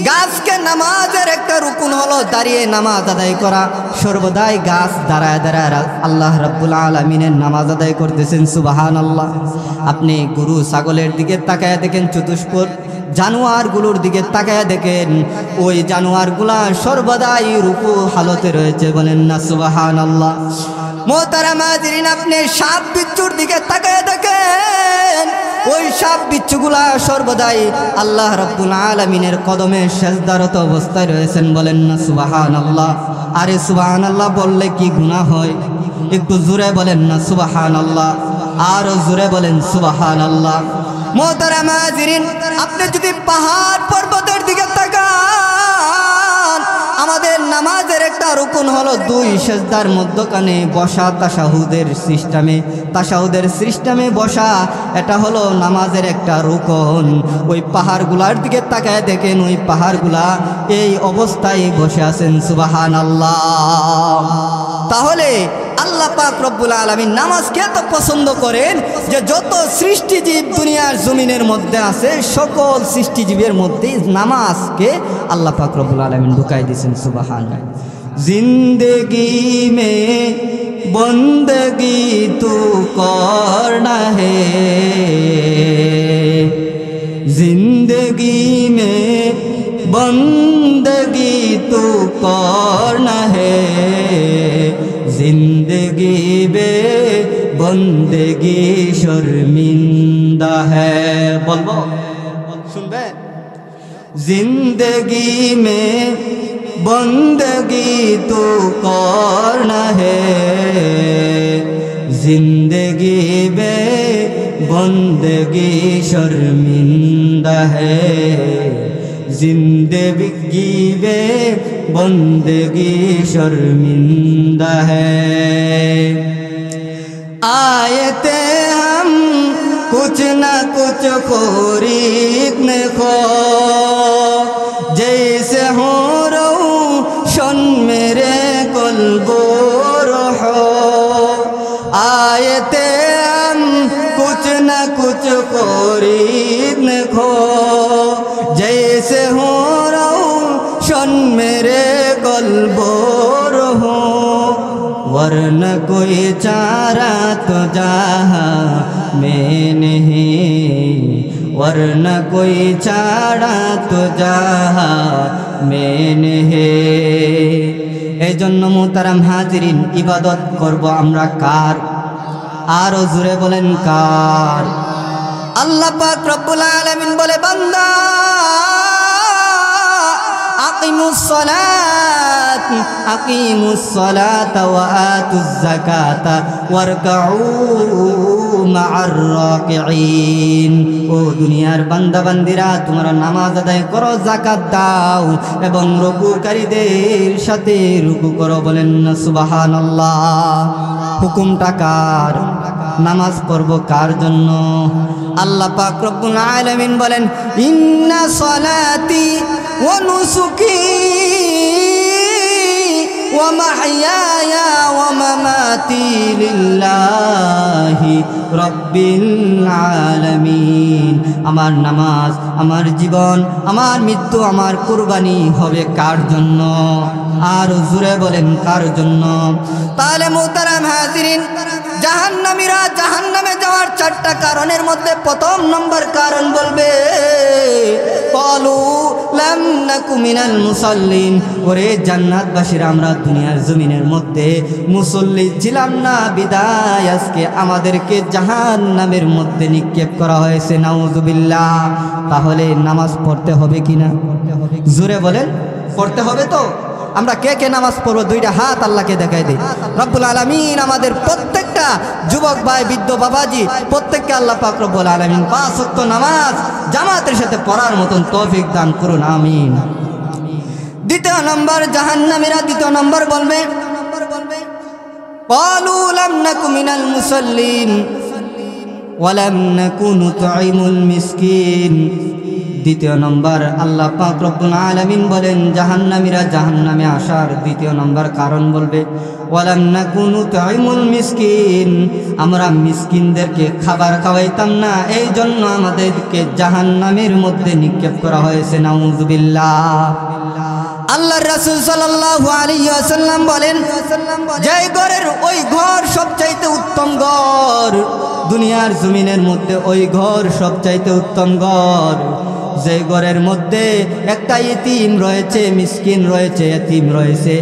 গাছকে নামাজের একটা রুকুন হলো দাঁড়িয়ে নামাজ আদায় করা। সর্বদাই গাছ দাঁড়ায় দাঁড়ায় আল্লাহ রাব্বুল আলামিনের নামাজ আদায় করতেছেন। সুবহানাল্লাহ। আপনি গরু ছাগলের দিকে তাকায় দেখেন, চতুষ্পদ জানোয়ারগুলোর দিকে তাকায় দেখেন, ওই জানোয়ারগুলা সর্বদাই রুকু হালতে রয়েছে, বলেন না সুবহানাল্লাহ। মোহতারাম হাজিরিন, আপনি সাপ বিচ্ছুর দিকে তাকায় দেখেন, ওই সাপ বিচ্ছুগুলা সর্বদাই আল্লাহ রাব্বুল আলামিনের কদমে সেজদারত অবস্থায় রয়েছেন, বলেন না সুবহানাল্লাহ। আরে সুবহানাল্লাহ বললে কি গুনাহ হয়? একটু জোরে বলেন না সুবহানাল্লাহ, আরো জোরে বলেন সুবহানাল্লাহ। মোহতারাম হাজিরিন, আপনি যদি পাহাড় পর্বতের দিকে তাকান, আমাদের নামাজের একটা রুকুন হলো দুই সেজদার মধ্যখানে বসা, তাশাহুদের সিস্টেমে বসা, এটা হলো নামাজের একটা রুকন। ওই পাহাড়গুলার দিকে তাকায় দেখেন, ওই পাহাড়গুলা এই অবস্থায় বসে আছেন। সুবহানাল্লাহ। তাহলে আল্লাহ পাক রব্বুল আলামিন নামাজকে এত পছন্দ করেন যে যত সৃষ্টিজীব দুনিয়ার জমিনের মধ্যে আছে সকল সৃষ্টিজীবের মধ্যে নামাজকে আল্লাহ পাক রব্বুল আলামিন ঢুকাই দিয়েছেন। সুবহানাল্লাহ। জিंदगी में बंदगी तू करना है, जिंदगी में बंदगी तू करना है, जिंदगी बे बंदगी शर्मिंदा है। बोलबो सुनबे, जिंदगी में बंदगी तो करना है, जिंदगी बे बंदगी शर्मिंदा है, जिंदगी बे बंदगी शर्मिंदा है। आए थे हम कुछ न कुछ खरीदने को, जैसे हो शन मेरे कल्बो रहो, आए थे हम कुछ न कुछ खरीदने को, जैसे हो शन मेरे कल्बो रहो, वरना कोई चारा तो जहाँ में नहीं, वरना कोई चारा तो जहाँ में नहीं। এই জন্য মোহতারাম হাজিরিন, ইবাদত করব আমরা কার? আরো জোরে বলেন কার? আল্লাহ পাক রব্বুল আলামিন বলে, বান্দা আকিমুস সালাতা ওয়া আতুজ যাকাতা ওয়ারকাউ মা'আর রাকিঈন। ও দুনিয়ার বান্দা বান্দিরা, তোমরা নামাজ আদায় করো, যাকাত দাও এবং রুকুকারীদের সাথে রুকু করো। বলেন না সুবহানাল্লাহ। হুকুমটা কার? নামাজ পড়ব কার জন্য? আল্লাহ পাক রব্বুল আলামিন বলেন, ইন্না সলাতি ওয়া নুসুকি ওয়া মাহইয়ায়া ওয়া মামাতি লিল্লাহি রাব্বিল আলামিন। আমার নামাজ, আমার জীবন, আমার মৃত্যু, আমার কুরবানি হবে কার জন্য? আর জুড়ে বলেন কার জন্য? তাহলে মুহতারাম হাজিরিন, জাহান্নামীরা জাহান্নামে যাওয়ার 4টা কারণের মধ্যে প্রথম নম্বর কারণ বলবে, ক্বালু লাম নাকু মিনাল মুসাল্লিন। ওরে জান্নাতবাসীরা, আমরা দুনিয়ার জমিনের মধ্যে মুসল্লি ছিলাম না, বিদায় আজকে আমাদেরকে জাহান্নামের মধ্যে নিক্ষেপ করা হয়েছে। নাউযুবিল্লাহ। তাহলে নামাজ পড়তে হবে কিনা? জোরে বলেন, পড়তে হবে তো? আমরা কে কে নামাজ পড়বো? 2টা হাত আল্লাহকে দেখাই দিই। রব্বুল আলামিন আমাদের প্রত্যেকটা যুবক ভাই, বৃদ্ধ বাবাজি, প্রত্যেককে আল্লাহ পাক রব্বুল আলামিন 5 ওয়াক্ত নামাজ জামাতের সাথে পড়ার মতন তৌফিক দান করুন, আমিন। দ্বিতীয় নম্বর, জাহান্নামীরা দ্বিতীয় নম্বর বলবে, ক্বালু লাম নাকু মিনাল মুসাল্লিন ওয়া লাম নাকু নুতঈমুল মিসকিন। দ্বিতীয় নম্বর, আল্লাহ পাক রব্বুল আলামিন বলেন, জাহান্নামীরা জাহান্নামে আসার দ্বিতীয় নম্বর কারণ বলবে, ওয়ালাম নাকু নুতঈমুল মিসকিন। আমরা মিসকিনদেরকে খাবার খাওয়াইতাম না, এই জন্য আমাদেরকে জাহান্নামের মধ্যে নিক্ষেপ করা হয়েছে। নাউযুবিল্লাহ। আল্লাহর রাসূল সাল্লাল্লাহু আলাইহি ওয়াসাল্লাম বলেন, যেই ঘরের ওই ঘর সবচাইতে উত্তম ঘর দুনিয়ার জমিনের মধ্যে, ওই ঘর সবচাইতে উত্তম ঘর যে ঘরের মধ্যে একটা ইতিম রয়েছে, মিসকিন রয়েছে, ইতিম রয়েছে,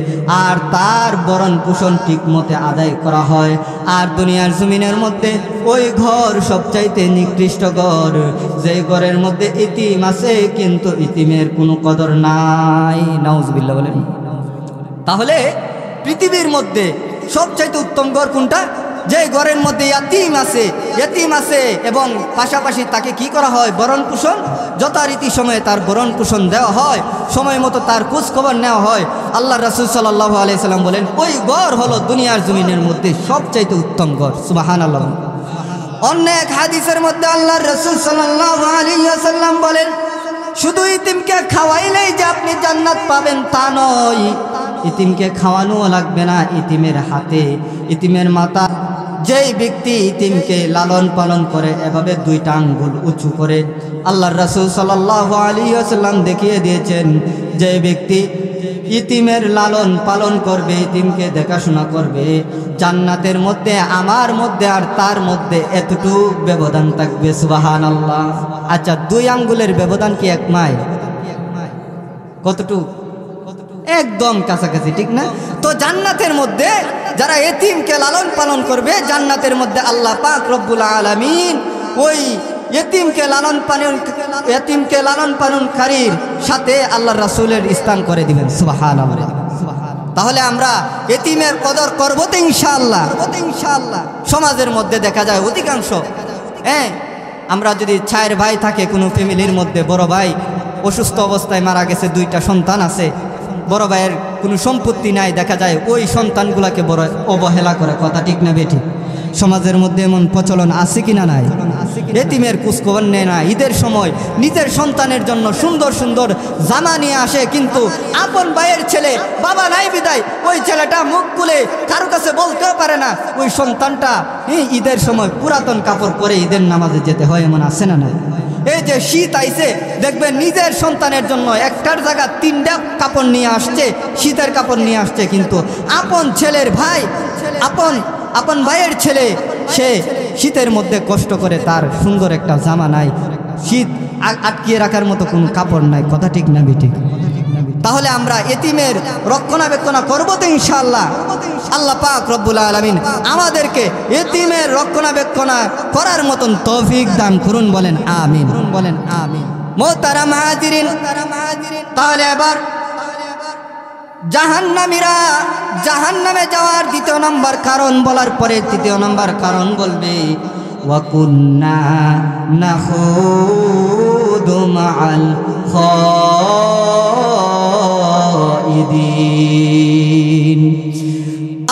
আর তার ভরণ পোষণ ঠিক মতে আদায় করা হয়। আর দুনিয়ার জমিনের মধ্যে ওই ঘর সবচাইতে নিকৃষ্ট ঘর, যে ঘরের মধ্যে ইতিম আছে কিন্তু ইতিমের কোনো কদর নাই। নাউযুবিল্লাহ বলেন। তাহলে পৃথিবীর মধ্যে সবচাইতে উত্তম ঘর কোনটা? যে ঘরের মধ্যে ইয়াতিম আছে এবং পাশাপাশি তাকে কি করা হয়? ভরণ পোষণ, যথারীতি সময়ে তার ভরণ পোষণ দেওয়া হয়, সময় মতো তার খোঁজ খবর নেওয়া হয়। আল্লাহ রাসূল সাল্লাল্লাহু আলাইহি সাল্লাম বলেন, ওই ঘর হলো দুনিয়ার জমিনের মধ্যে সবচাইতে উত্তম ঘর। সুবহানাল্লাহ। অন্য এক হাদিসের মধ্যে আল্লাহর রাসূল সাল্লাল্লাহু আলাইহি ওয়াসাল্লাম বলেন, শুধু ইতিমকে খাওয়াইলেই যে আপনি জান্নাত পাবেন তা নয়, ইতিমকে খাওয়ানোও লাগবে না। ইতিমের হাতে, ইতিমের মাথা, যেই ব্যক্তি ইতিমকে লালন পালন করে এভাবে 2টা আঙ্গুল উঁচু করে, আল্লাহর রাসূল সাল্লাল্লাহু আলাইহি ওয়াসাল্লাম দেখিয়ে দিয়েছেন, যে ব্যক্তি ইতিমের লালন পালন করবে, ইতিমকে দেখাশোনা করবে, জান্নাতের মধ্যে আমার মধ্যে আর তার মধ্যে এতটুকু ব্যবধান থাকবে। সুবহানাল্লাহ। আচ্ছা, 2 আঙ্গুলের ব্যবধান কি 1 মাইল? কতটুকু? একদম কাছাকাছি, ঠিক না? তো জান্নাতের মধ্যে যারা এতিমকে লালন পালন করবে, জান্নাতের মধ্যে আল্লাহ পাক রব্বুল আলামিন ওই এতিমকে লালন পালনকারীর সাথে আল্লাহর রাসূলের স্থান করে দিবেন। সুবহানাল্লাহ। তাহলে আমরা এতিমের কদর করব তো ইনশাআল্লাহ। সমাজের মধ্যে দেখা যায় অধিকাংশ, আমরা যদি 4 ভাই থাকে কোনো ফ্যামিলির মধ্যে, বড় ভাই অসুস্থ অবস্থায় মারা গেছে, 2টা সন্তান আছে, বড় ভাইয়ের কোনো সম্পত্তি নাই, দেখা যায় ওই সন্তানগুলোকে বড় অবহেলা করে। কথা ঠিক না বেঠিক? সমাজের মধ্যে এমন প্রচলন আছে কিনা নাই? এতিমের খোঁজখবর নেয় না। ঈদের সময় নিজের সন্তানের জন্য সুন্দর সুন্দর জামা নিয়ে আসে, কিন্তু আপন ভাইয়ের ছেলে বাবা নাই বিদায় ওই ছেলেটা মুখ খুলে কারো কাছে বলতেও পারে না। ওই সন্তানটা ঈদের সময় পুরাতন কাপড় পরে ঈদের নামাজে যেতে হয়, এমন আছে না নাই? এই যে শীত আইছে, দেখবেন নিজের সন্তানের জন্য একটার জায়গা 3টা কাপড় নিয়ে আসছে, শীতের কাপড় নিয়ে আসছে, কিন্তু আপন ছেলের ভাই, আপন ভাইয়ের ছেলে, সে শীতের মধ্যে কষ্ট করে, তার সুন্দর একটা জামা নাই, শীত আটকিয়ে রাখার মতো কোনো কাপড় নাই। কথা ঠিক না বেঠিক? তাহলে আমরা এতিমের রক্ষণাবেক্ষণ করব তো ইনশাআল্লাহ। আল্লাহ পাক রব্বুল আলামিন আমাদেরকে এতিমের রক্ষণাবেক্ষণ করার মতন তৌফিক দান করুন। বলেন আমিন। মুহতারাম হাজিরিন, তাহলে এবার জাহান্নামীরা জাহান্নামে যাওয়ার 2য় নম্বর কারণ বলার পরে 3য় নম্বর কারণ বলবে, ওয়া কুন্না নাখুদু মাআল খাইদিন।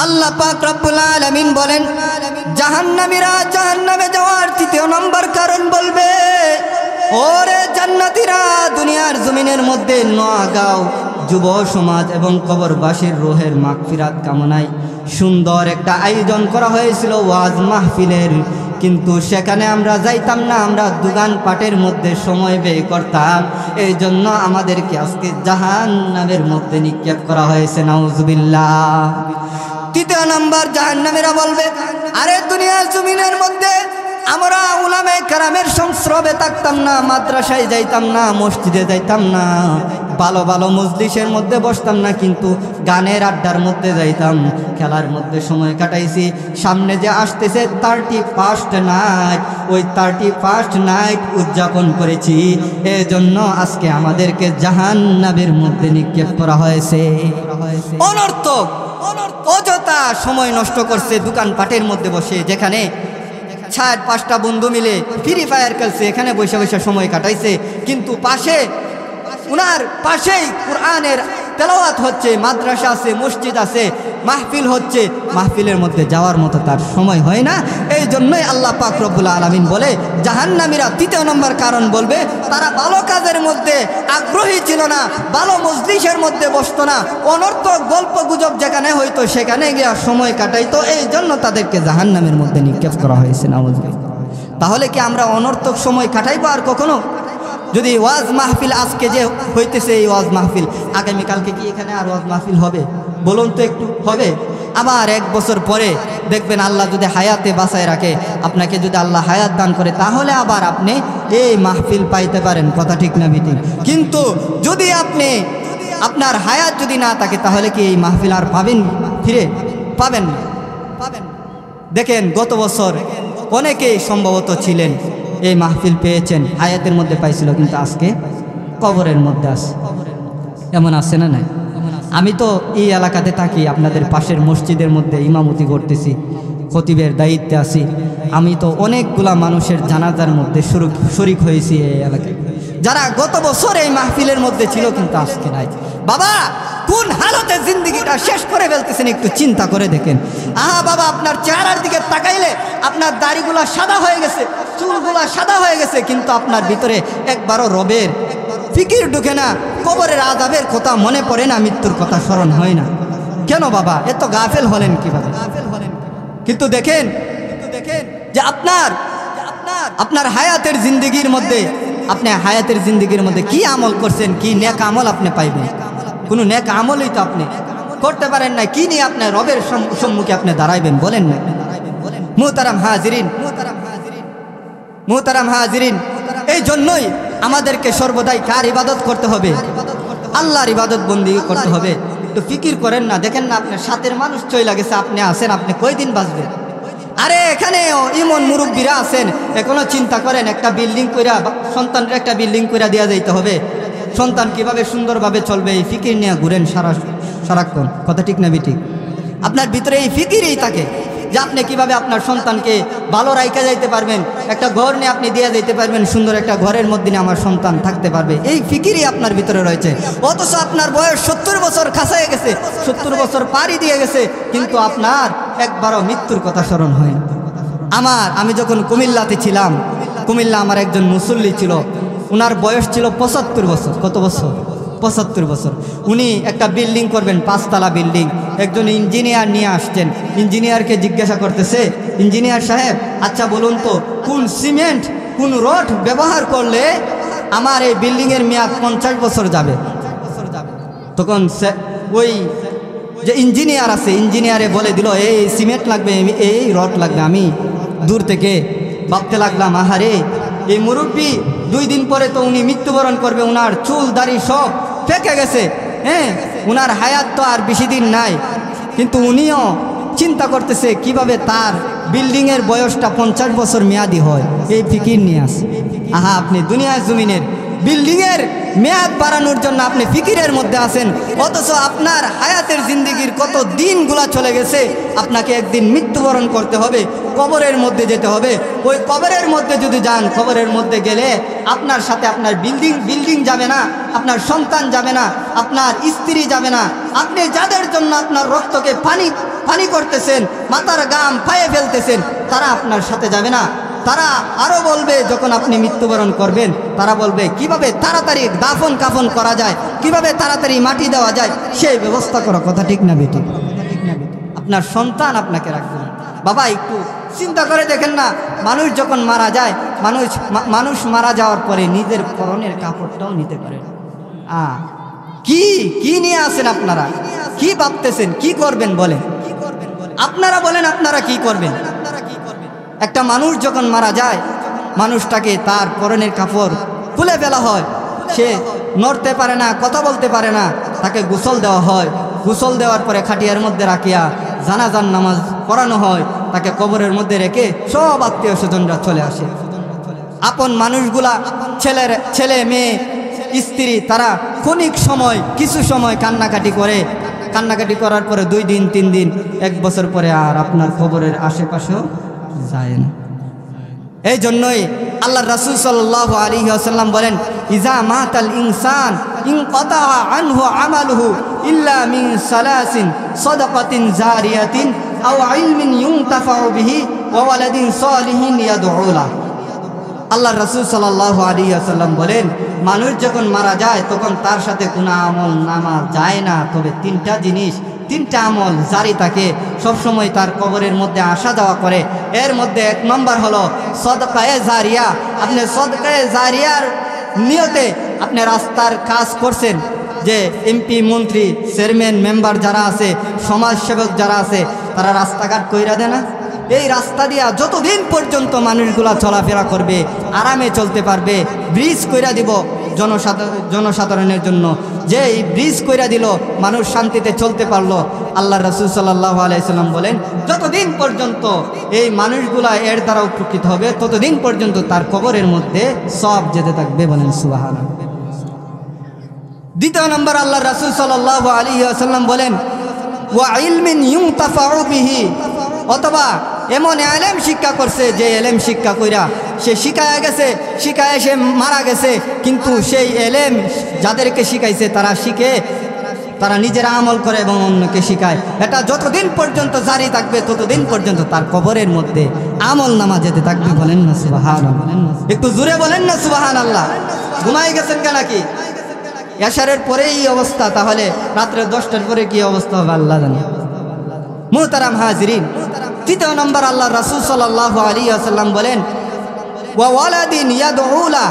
আল্লাহ পাক রব্বুল আলামিন বলেন, জাহান্নামীরা জাহান্নামে যাওয়ার তৃতীয় নম্বর কারণ বলবে, ওরে জান্নাতীরা, দুনিয়ার জমিনের মধ্যে নোয়াগাঁও যুব সমাজ এবং কবরবাসীর রোহের মাগফিরাত কামনায় সুন্দর একটা আয়োজন করা হয়েছিল ওয়াজ মাহফিলের, কিন্তু সেখানে আমরা যাইতাম না, আমরা দোকান পাটের মধ্যে সময় ব্যয় করতাম। এই জন্য আমাদেরকে আজকে জাহান্নামের মধ্যে নিক্ষেপ করা হয়েছে, নাউজুবিল্লাহ। তৃতীয় নম্বর জাহান্নামীরা বলবে, আরে দুনিয়ার জমিনের মধ্যে আমরা উলামায়ে কেরামের সংস্রবে থাকতাম না, মাদ্রাসায় যাইতাম না, মসজিদে যাইতাম না, ভালো ভালো মজলিসের মধ্যে বসতাম না, কিন্তু গানের আড্ডার মধ্যে যাইতাম, খেলার মধ্যে সময় কাটাইছি। সামনে যে আসতেছে 31st নাইট, ওই 31st নাইট উদযাপন করেছি, এজন্য আজকে আমাদেরকে জাহান্নামের মধ্যে নিক্ষেপ করা হয়েছে। অনর্থক অযথা সময় নষ্ট করছে দোকানপাটের মধ্যে বসে, যেখানে 4-5টা বন্ধু মিলে ফ্রি ফায়ার খেলছে, এখানে বসে বসে সময় কাটাইছে, কিন্তু উনার পাশেই কোরআনের তেলাওয়াত হচ্ছে, মাদ্রাসা আছে, মসজিদ আছে, মাহফিল হচ্ছে, মাহফিলের মধ্যে যাওয়ার মতো তার সময় হয় না। এই জন্যই আল্লাহ পাক রব্বুল আলামিন বলে, জাহান্নামীরা তৃতীয় নম্বর কারণ বলবে, তারা ভালো কাজের মধ্যে আগ্রহী ছিল না, ভালো মজলিসের মধ্যে বসতো না, অনর্থক গল্প গুজব যেখানে হইতো সেখানে গিয়ে সময় কাটাইতো, এই জন্য তাদেরকে জাহান্নামের মধ্যে নিক্ষেপ করা হয়েছে, নাউজুবিল্লাহ। তাহলে কি আমরা অনর্থক সময় কাটাইবো আর কখনো? যদি ওয়াজ মাহফিল আজকে যে হইতেছে, এই ওয়াজ মাহফিল আগামীকালকে কি এখানে আর ওয়াজ মাহফিল হবে? বলুন তো একটু, হবে? আবার 1 বছর পরে দেখবেন আল্লাহ যদি হায়াতে বাঁচায় রাখে, আপনাকে যদি আল্লাহ হায়াত দান করে, তাহলে আবার আপনি এই মাহফিল পাইতে পারেন, কথা ঠিক না মিটিং? কিন্তু যদি আপনার হায়াত যদি না থাকে, তাহলে কি এই মাহফিল আর পাবেন? ফিরে পাবেন না। দেখেন গত বছর অনেকেই সম্ভবত ছিলেন, এই মাহফিল পেয়েছেন, হায়াতের মধ্যে পাইছিল, কিন্তু আজকে কবরের মধ্যে আছে। এমন আছে না? নাই? আমি তো এই এলাকাতে থাকি, আপনাদের পাশের মসজিদের মধ্যে ইমামতি করতেছি, খতিবের দায়িত্বে আছি। আমি তো অনেকগুলা মানুষের জানাজার মধ্যে শরিক হয়েছি এই এলাকায়, যারা গত বছর এই মাহফিলের মধ্যে ছিল, কিন্তু আজকে নাই। বাবা, কোন হালতে জিন্দগিটা শেষ করে ফেলতেছেন একটু চিন্তা করে দেখেন। আহা বাবা, আপনার চেহারার দিকে তাকাইলে আপনার দাড়িগুলা সাদা হয়ে গেছে, চুলগুলা সাদা হয়ে গেছে, কিন্তু আপনার ভিতরে একবারও রবের ফিকির ঢুকে না, কবরের আযাবের কথা মনে পড়ে না, মৃত্যুর কথা স্মরণ হয় না। কেন বাবা এত গাফেল হলেন কিভাবে? কিন্তু দেখেন যে আপনার হায়াতের জিন্দগির মধ্যে, আপনি হায়াতের জিন্দগির মধ্যে কি আমল করছেন, কি নেক আমল আপনি পাইবেন? কোনো নেক আমলই তো আপনি করতে পারেন না। কি নিয়ে আপনার রবের সম্মুখে আপনি দাঁড়াইবেন বলেন না? মুহতারাম হাজিরিন, এই জন্যই আমাদেরকে সর্বদাই কার ইবাদত করতে হবে? আল্লাহর ইবাদত বন্দেগী করতে হবে। তো ফিকির করেন না, দেখেন না আপনার সাথের মানুষ চইলা গেছে, আপনি আছেন, আপনি কয়দিন বাঁচবেন? আরে এখানেও ইমন মুরব্বীরা আছেন, এখনো চিন্তা করেন, একটা বিল্ডিং কইরা সন্তানকে একটা বিল্ডিং কইরা দেওয়া যাইতে হবে, সন্তান কিভাবে সুন্দরভাবে চলবে, এই ফিকির নিয়ে ঘুরেন সারাক্ষণ, কথা ঠিক না বিঠিক? আপনার ভিতরে এই ফিকিরই থাকে যে আপনি কিভাবে আপনার সন্তানকে ভালো রাইখা যাইতে পারবেন, একটা ঘর নিয়ে আপনি দিয়ে যাইতে পারবেন, সুন্দর একটা ঘরের মধ্যে আমার সন্তান থাকতে পারবে, এই ফিকিরই আপনার ভিতরে রয়েছে। অথচ আপনার বয়স 70 বছর কাছায় গেছে, 70 বছর পাড়ি দিয়ে গেছে, কিন্তু আপনার একবারও মৃত্যুর কথা স্মরণ হয় না। আমি যখন কুমিল্লাতে ছিলাম, কুমিল্লা আমার একজন মুসল্লি ছিল, উনার বয়স ছিল 75 বছর। কত বছর? 75 বছর। উনি একটা বিল্ডিং করবেন, 5 তলা বিল্ডিং, একজন ইঞ্জিনিয়ার নিয়ে আসছেন। ইঞ্জিনিয়ারকে জিজ্ঞাসা করতেছে, ইঞ্জিনিয়ার সাহেব, আচ্ছা বলুন তো, কোন সিমেন্ট কোন রড ব্যবহার করলে আমার এই বিল্ডিংয়ের মেয়াদ 50 বছর যাবে? তখন ওই যে ইঞ্জিনিয়ার আছে, ইঞ্জিনিয়ারে বলে দিল, এই সিমেন্ট লাগবে, এই রড লাগবে। আমি দূর থেকে ভাবতে লাগলাম, আহারে এই মুরব্বী 2 দিন পরে তো উনি মৃত্যুবরণ করবে, উনার চুল দাড়ি সব ফেকে গেছে, হ্যাঁ, উনার হায়াত তো আর বেশি দিন নাই, কিন্তু উনিও চিন্তা করতেছে কিভাবে তার বিল্ডিংয়ের বয়সটা 50 বছর মেয়াদি হয়, এই ফিকির নিয়ে আসে। আহা, আপনি দুনিয়ার জমিনের বিল্ডিংয়ের মেয়াদ বাড়ানোর জন্য আপনি ফিকিরের মধ্যে আছেন, অথচ আপনার হায়াতের জিন্দেগির কত দিনগুলা চলে গেছে। আপনাকে একদিন মৃত্যুবরণ করতে হবে, কবরের মধ্যে যেতে হবে। ওই কবরের মধ্যে যদি যান, কবরের মধ্যে গেলে আপনার সাথে আপনার বিল্ডিং যাবে না, আপনার সন্তান যাবে না, আপনার স্ত্রী যাবে না। আপনি যাদের জন্য আপনার রক্তকে পানি করতেছেন, মাথার গাম পায়ে ফেলতেছেন, তারা আপনার সাথে যাবে না। তারা আরও বলবে, যখন আপনি মৃত্যুবরণ করবেন, তারা বলবে কিভাবে তাড়াতাড়ি দাফন কাফন করা যায়, কিভাবে তাড়াতাড়ি মাটি দেওয়া যায়, সেই ব্যবস্থা করো। কথা ঠিক না বেটি? আপনার সন্তান আপনাকে রাখবে না। বাবা একটু চিন্তা করে দেখেন না, মানুষ যখন মারা যায়, মানুষ মারা যাওয়ার পরে নিজের পরনের কাপড়টাও নিতে পারে না। কি নিয়ে আসেন আপনারা? কি ভাবতেছেন? কি করবেন বলেন? আপনারা বলেন, আপনারা কি করবেন? একটা মানুষ যখন মারা যায়, মানুষটাকে তার পরনের কাপড় খুলে ফেলা হয়, সে নড়তে পারে না, কথা বলতে পারে না, তাকে গোসল দেওয়া হয়। গোসল দেওয়ার পরে খাটিয়ার মধ্যে রাখিয়া জানাজার নামাজ পড়ানো হয়। তাকে কবরের মধ্যে রেখে সব আত্মীয় স্বজনরা চলে আসে। আপন মানুষগুলা, ছেলে মেয়ে স্ত্রী, তারা ক্ষণিক সময়, কিছু সময় কান্নাকাটি করে। কান্নাকাটি করার পরে 2 দিন 3 দিন 1 বছর পরে আর আপনার কবরের আশেপাশেও যায় না। এই জন্যই আল্লাহ রাসূল সাল্লাল্লাহু আলাইহি ওয়াসাল্লাম বলেন, ইজা মাতাল ইনসান ইনকাতা আনহু আমালুহু ইল্লা মিন সালাসিন সাদাকাতিন জারিয়াতিন আও ইলমিন ইউনতাফাউ বিহি ওয়া ওয়ালাদিন সালিহিন ইয়াদউ লা। আল্লাহ রাসূল সাল্লাল্লাহু আলাইহি ওয়াসাল্লাম বলেন, মানুষ যখন মারা যায় তখন তার সাথে কোনো আমল নামা যায় না, তবে 3টা জিনিস, 3টা আমল জারি থাকে, সবসময় তার কবরের মধ্যে আসা যাওয়া করে। এর মধ্যে 1 নম্বর হলো সদকায়ে জারিয়া। আপনি সদকায়ে জারিয়ার নিয়তে আপনি রাস্তার কাজ করছেন, যে এমপি মন্ত্রী চেয়ারম্যান মেম্বার যারা আছে, সমাজসেবক যারা আছে, তারা রাস্তাঘাট কইরা দেয় না? এই রাস্তা দিয়া যতদিন পর্যন্ত মানুষগুলা চলাফেরা করবে, আরামে চলতে পারবে। ব্রিজ কইরা দিব জনসাধারণের জন্য, যে এই ব্রিজ কইরা দিল, মানুষ শান্তিতে চলতে পারলো। আল্লাহ রাসূল সাল্লাল্লাহু আলাইহি সাল্লাম বলেন, যতদিন পর্যন্ত এই মানুষগুলা এর দ্বারা উপকৃত হবে, ততদিন পর্যন্ত তার কবরের মধ্যে সব যেতে থাকবে। বলেন সুবহানাল্লাহ। 2 নম্বর আল্লাহ রাসূল সাল্লাল্লাহু আলাইহি ওয়াসাল্লাম বলেন, ওয়া ইলমিন ইউনতাফাউ বিহি, অথবা এমন এলেম শিক্ষা করছে, যে এলেম শিক্ষা কইরা সে শিখায়া গেছে, শিখায় সে মারা গেছে, কিন্তু সেই এলেম যাদেরকে শিখাইছে তারা শিখে, তারা নিজেরা আমল করে এবং অন্যকে শিখায়। এটা যতদিন পর্যন্ত জারি থাকবে, ততদিন পর্যন্ত তার কবরের মধ্যে আমল নামা যেতে থাকবে। বলেন না সুবহানাল্লাহ? একটু জোরে বলেন না সুবহানাল্লাহ? ঘুমাই গেছেন কেন নাকি? এশারের পরে এই অবস্থা, তাহলে রাত্রে 10টার পরে কি অবস্থা হবে আল্লাহ জানে। মুহতারাম হাজিরিন, 3 নম্বর আল্লাহ রাসূল সাল্লাল্লাহু আলাইহি ওয়াসাল্লাম বলেন, ওয়া ওয়ালাদিন ইয়াদউ লা,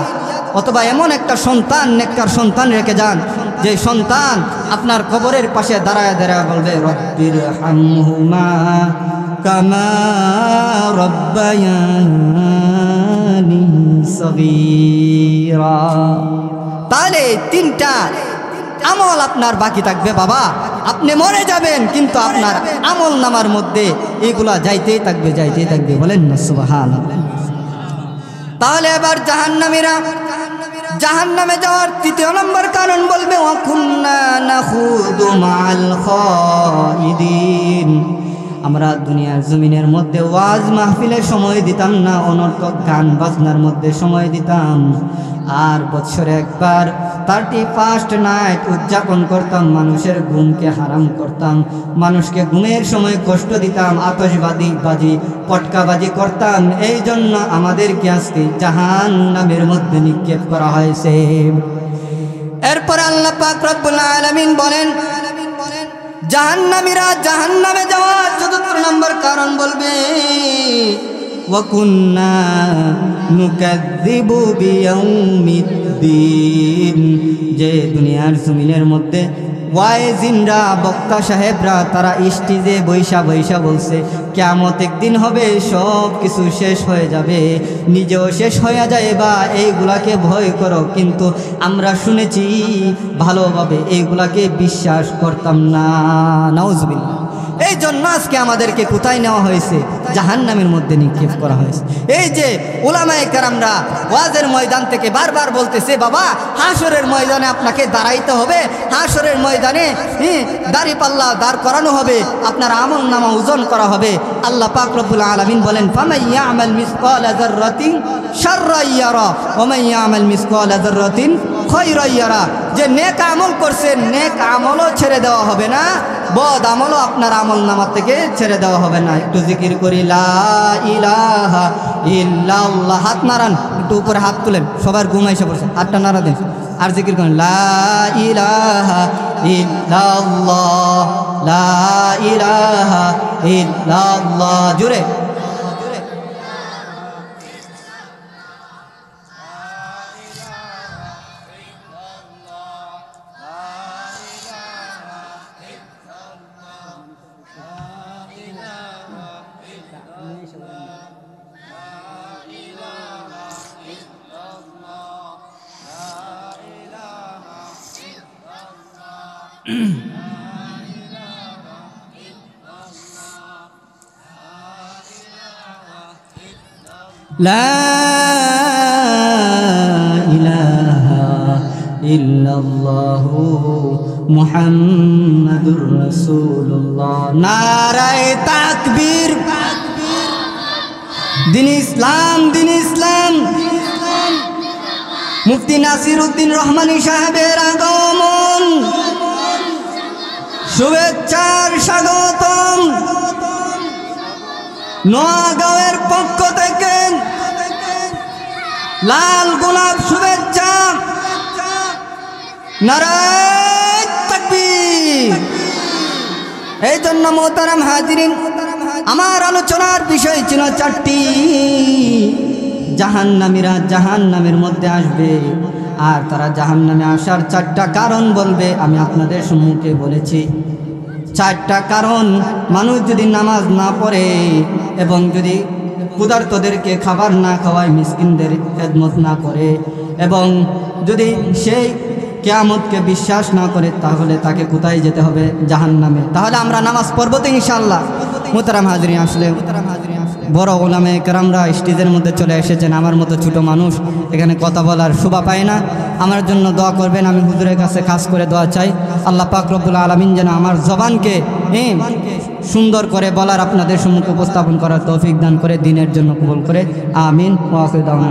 অথবা এমন একটা সন্তান, নেককার সন্তান রেখে যান, যে সন্তান আপনার কবরের পাশে দাঁড়ায় দাঁড়ায় বলবে, রব্বির হামহুমা কামা রব্বায়ানি সগীরা। তাহলে 3টা আমল আপনার বাকি থাকবে। বাবা, আপনি মরে যাবেন, কিন্তু আপনার আমল নামার মধ্যে এগুলা যাইতেই থাকবে, যাইতেই থাকবে। বলেন না সুবহানাল্লাহ? তাহলে এবার জাহান্নামে যাওয়ার 3য় নম্বর কারণ বলবে, ওয়া কুন্না নাখুদু মাআল খাইদিন। আমরা দুনিয়ার জমিনের মধ্যে ওয়াজ মাহফিলে সময় দিতাম না, অনর্থক গান বাজনার মধ্যে সময় দিতাম। আর বছরে একবার 31st নাইট উদযাপন করতাম, মানুষের ঘুমকে হারাম করতাম, মানুষকে ঘুমের সময় কষ্ট দিতাম, আতশবাজি পটকাবাজি করতাম। এই জন্য আমাদেরকে আজকে জাহান্নামের মধ্যে নিক্ষেপ করা হয়েছে। এরপর আল্লাহ পাক রব্বুল আলামিন বলেন, জাহান্নামীরা জাহান্নামে যাওয়ার 4 নম্বর কারণ বলবে, ওয়া কুন্না নুকাযযিবু বিয়াউমিদ্দিন। যে দুনিয়ার জমিনের মধ্যে ওয়াইজিনরা, বক্তা সাহেবরা, তারা স্টেজে বৈশা বলছে কিয়ামত একদিন হবে, সব কিছু শেষ হয়ে যাবে, নিজেও শেষ হয়ে যায়, বা এইগুলাকে ভয় করো। কিন্তু আমরা শুনেছি ভালোভাবে এইগুলাকে বিশ্বাস করতাম না। নাউজুবিল্লাহ। এই জন্য আজকে আমাদেরকে কোথায় নেওয়া হয়েছে? জাহান্নামের মধ্যে নিক্ষেপ করা হয়েছে। এই যে উলামায়ে কেরামরা ওয়াজের ময়দান থেকে বারবার বলতেছে, বাবা হাসরের ময়দানে আপনাকে দাঁড়াইতে হবে, হাসরের ময়দানে দাঁড়িপাল্লা দাঁড় করানো হবে, আপনার আমল নামা ওজন করা হবে। আল্লাহ পাক রব্বুল আলামিন বলেন, ফামান ইয়ামাল মিসকালা যাররাতিন শাররান ইয়ারা ওয়া মান ইয়ামাল মিসকালা যাররাতিন খায়রান ইয়ারা। যে নেক আমল করছেন, নেক আমলও ছেড়ে দেওয়া হবে না, বদ আমলও আপনার আমল নামা থেকে ছেড়ে দেওয়া হবে না। একটু জিকির করি, লা ইলাহা ইল্লাল্লাহ। হাত নাড়ান, একটু উপরে হাত তুলেন, সবার ঘুম এসে পড়ছে, হাতটা নাড়া দেন আর জিকির করেন, লা ইলাহা ইল্লাল্লাহ, লা ইলাহা ইল্লাল্লাহ। জোরে লা ইলাহা ইল্লাল্লাহু মুহাম্মাদুর রাসূলুল্লাহ। নারায়ে তাকবীর। দিন ইসলাম, দিন ইসলাম। মুফতি নাসির উদ্দিন রহমানী সাহেবের আগমন, শুভেচ্ছার স্বাগতম। নোয়াগাঁওয়ের পক্ষ থেকে লাল গোলাপ শুভেচ্ছা। নারায়ে তাকবীর। এই জন্য মোহতারাম হাজিরিন, আমার আলোচনার বিষয় ছিল চারটি। জাহান্নামীরা জাহান্নামের মধ্যে আসবে, আর তারা জাহান্নামে আসার চারটা কারণ বলবে। আমি আপনাদের সম্মুখে বলেছি চারটা কারণ। মানুষ যদি নামাজ না পড়ে এবং যদি ক্ষুধার্তদেরকে খাবার না খাওয়ায়, মিসকিনদের খেদমত না করে, এবং যদি সেই কিয়ামতকে বিশ্বাস না করে, তাহলে তাকে কোথায় যেতে হবে? জাহান্নামে। তাহলে আমরা নামাজ পড়বো তো ইনশাআল্লাহ। মুহতারাম হাজিরিন, আসলে বড় উলামায়ে কেরামরা স্টেজের মধ্যে চলে এসেছেন, আমার মতো ছোট মানুষ এখানে কথা বলার শোভা পায় না। আমার জন্য দোয়া করবেন, আমি হুজুরের কাছে খাস করে দোয়া চাই। আল্লাহ পাক রব্বুল আলামিন যেন আমার জবানকে সুন্দর করে বলার, আপনাদের সম্মুখে উপস্থাপন করার তৌফিক দান করে, দিনের জন্য কবুল করে। আমিন। ওয়া আখিরু দাওয়ানা।